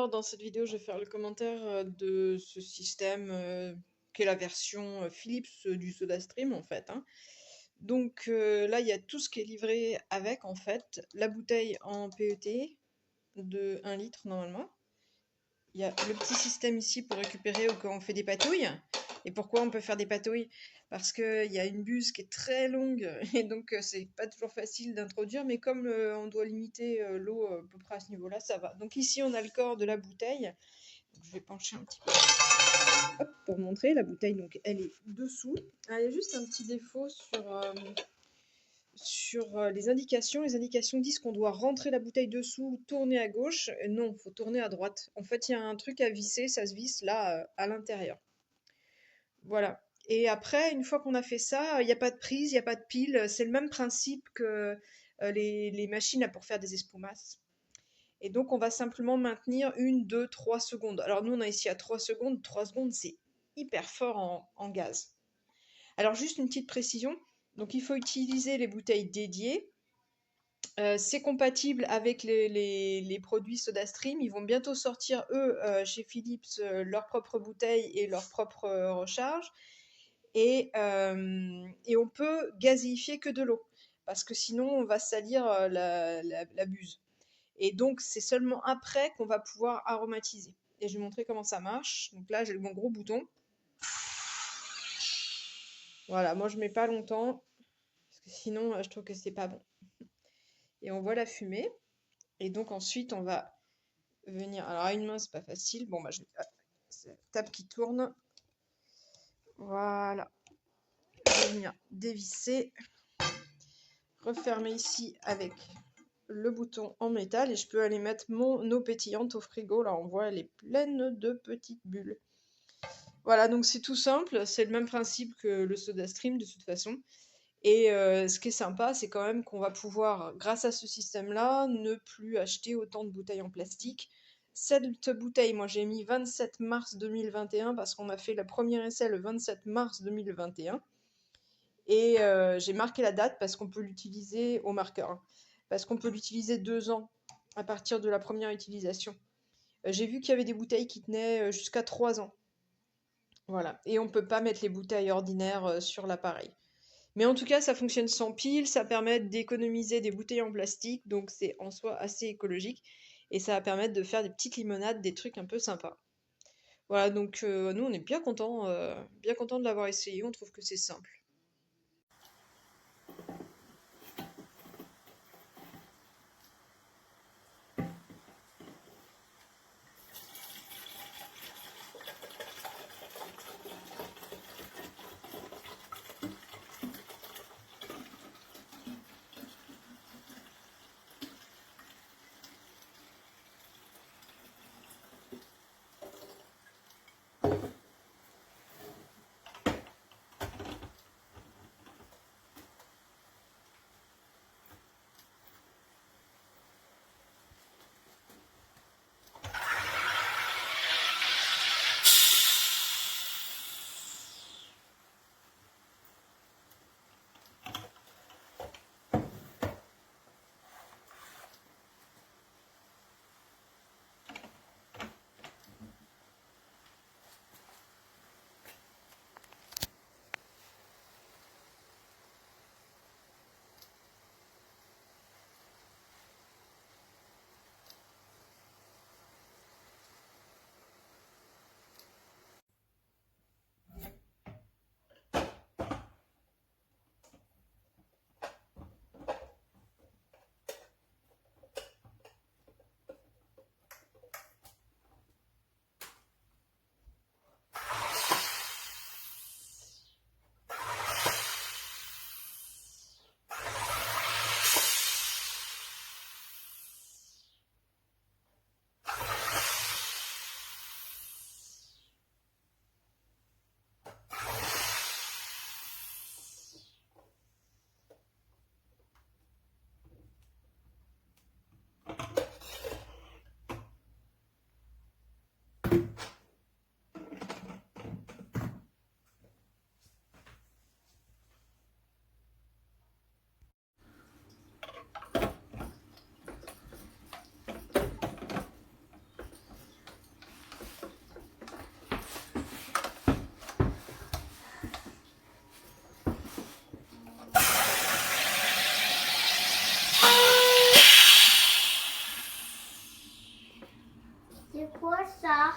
commentaire. Dans cette vidéo, je vais faire le commentaire de ce système qui est la version Philips du SodaStream en fait, hein. Donc là, il y a tout ce qui est livré avec en fait. La bouteille en PET de 1 litre normalement. Il y a le petit système ici pour récupérer au cas où on fait des patouilles. Et pourquoi on peut faire des patouilles? Parce qu'il y a une buse qui est très longue et donc c'est pas toujours facile d'introduire, mais comme on doit limiter l'eau à peu près à ce niveau-là, ça va. Donc ici on a le corps de la bouteille. Donc, je vais pencher un petit peu. Hop, pour montrer, la bouteille donc elle est dessous. Ah, il y a juste un petit défaut sur les indications. Les indications disent qu'on doit rentrer la bouteille dessous, tourner à gauche. Non, il faut tourner à droite. En fait, il y a un truc à visser, ça se visse là à l'intérieur. Voilà. Et après, une fois qu'on a fait ça, il n'y a pas de prise, il n'y a pas de pile. C'est le même principe que les machines là, pour faire des espumas. Et donc, on va simplement maintenir 1, 2, 3 secondes. Alors, nous, on a ici à 3 secondes. 3 secondes, c'est hyper fort en gaz. Alors, juste une petite précision. Donc, il faut utiliser les bouteilles dédiées. C'est compatible avec les produits SodaStream. Ils vont bientôt sortir, eux, chez Philips, leurs propres bouteilles et leurs propres recharges. Et on peut gazéifier que de l'eau, parce que sinon on va salir la buse. Et donc c'est seulement après qu'on va pouvoir aromatiser. Et je vais montrer comment ça marche. Donc là j'ai mon gros bouton. Voilà, moi je mets pas longtemps, parce que sinon je trouve que c'est pas bon. Et on voit la fumée. Et donc ensuite on va venir. Alors à une main c'est pas facile. Bon bah c'est la table qui tourne. Voilà. Je vais venir dévisser. Refermer ici avec le bouton en métal et je peux aller mettre mon eau pétillante au frigo. Là, on voit, elle est pleine de petites bulles. Voilà, donc c'est tout simple. C'est le même principe que le SodaStream de toute façon. Et ce qui est sympa, c'est quand même qu'on va pouvoir, grâce à ce système-là, ne plus acheter autant de bouteilles en plastique. Cette bouteille, moi j'ai mis 27 mars 2021 parce qu'on a fait le premier essai le 27 mars 2021. Et j'ai marqué la date parce qu'on peut l'utiliser au marqueur, hein, parce qu'on peut l'utiliser 2 ans à partir de la première utilisation. J'ai vu qu'il y avait des bouteilles qui tenaient jusqu'à 3 ans. Voilà. Et on ne peut pas mettre les bouteilles ordinaires sur l'appareil. Mais en tout cas, ça fonctionne sans pile, ça permet d'économiser des bouteilles en plastique, donc c'est en soi assez écologique. Et ça va permettre de faire des petites limonades, des trucs un peu sympas. Voilà, donc nous on est bien content de l'avoir essayé, on trouve que c'est simple. C'est quoi ça?